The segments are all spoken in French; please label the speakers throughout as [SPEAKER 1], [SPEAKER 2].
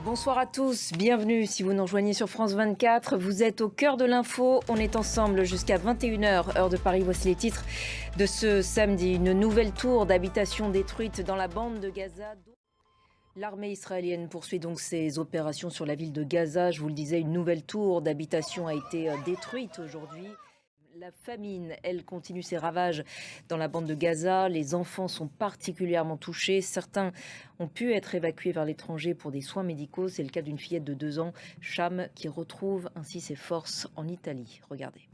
[SPEAKER 1] Bonsoir à tous, bienvenue si vous nous rejoignez sur France 24. Vous êtes au cœur de l'info, on est ensemble jusqu'à 21h, heure de Paris. Voici les titres de ce samedi. Une nouvelle tour d'habitation détruite dans la bande de Gaza. L'armée israélienne poursuit donc ses opérations sur la ville de Gaza. Je vous le disais, une nouvelle tour d'habitation a été détruite aujourd'hui. La famine, elle, continue ses ravages dans la bande de Gaza. Les enfants sont particulièrement touchés. Certains ont pu être évacués vers l'étranger pour des soins médicaux. C'est le cas d'une fillette de 2 ans, Cham, qui retrouve ainsi ses forces en Italie. Regardez.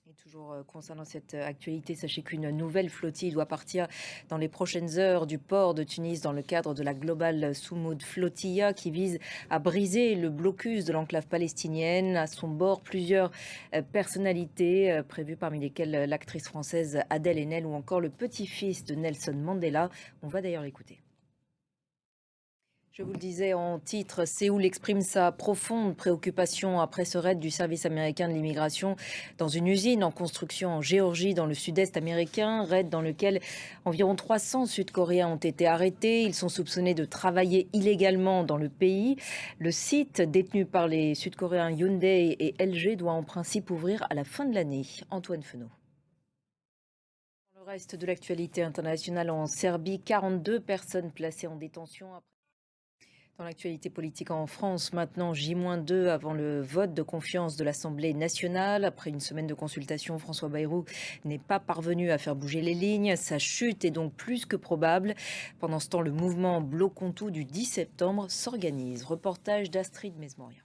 [SPEAKER 1] Et toujours concernant cette actualité, sachez qu'une nouvelle flottille doit partir dans les prochaines heures du port de Tunis dans le cadre de la Global Soumoud Flotilla qui vise à briser le blocus de l'enclave palestinienne. À son bord, plusieurs personnalités prévues, parmi lesquelles l'actrice française Adèle Haenel ou encore le petit-fils de Nelson Mandela. On va d'ailleurs l'écouter. Je vous le disais en titre, Séoul exprime sa profonde préoccupation après ce raid du service américain de l'immigration dans une usine en construction en Géorgie, dans le sud-est américain. Raid dans lequel environ 300 Sud-Coréens ont été arrêtés. Ils sont soupçonnés de travailler illégalement dans le pays. Le site détenu par les Sud-Coréens Hyundai et LG doit en principe ouvrir à la fin de l'année. Antoine Fenot. Dans le reste de l'actualité internationale, en Serbie, 42 personnes placées en détention après. Dans l'actualité politique en France, maintenant J-2 avant le vote de confiance de l'Assemblée nationale. Après une semaine de consultation, François Bayrou n'est pas parvenu à faire bouger les lignes. Sa chute est donc plus que probable. Pendant ce temps, le mouvement Bloquons tout du 10 septembre s'organise. Reportage d'Astrid Mesmoria.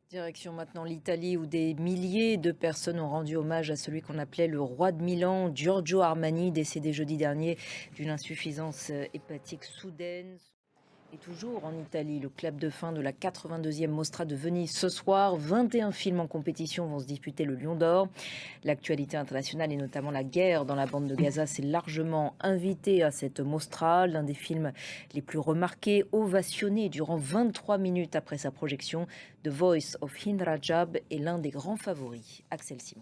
[SPEAKER 1] Direction maintenant l'Italie où des milliers de personnes ont rendu hommage à celui qu'on appelait le roi de Milan, Giorgio Armani, décédé jeudi dernier d'une insuffisance hépatique soudaine. Et toujours en Italie, le clap de fin de la 82e Mostra de Venise ce soir. 21 films en compétition vont se disputer le Lion d'Or. L'actualité internationale et notamment la guerre dans la bande de Gaza s'est largement invitée à cette Mostra. L'un des films les plus remarqués, ovationné durant 23 minutes après sa projection. The Voice of Hind Rajab est l'un des grands favoris. Axel Simon.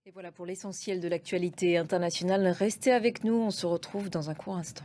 [SPEAKER 1] Et voilà pour l'essentiel de l'actualité internationale. Restez avec nous, on se retrouve dans un court instant.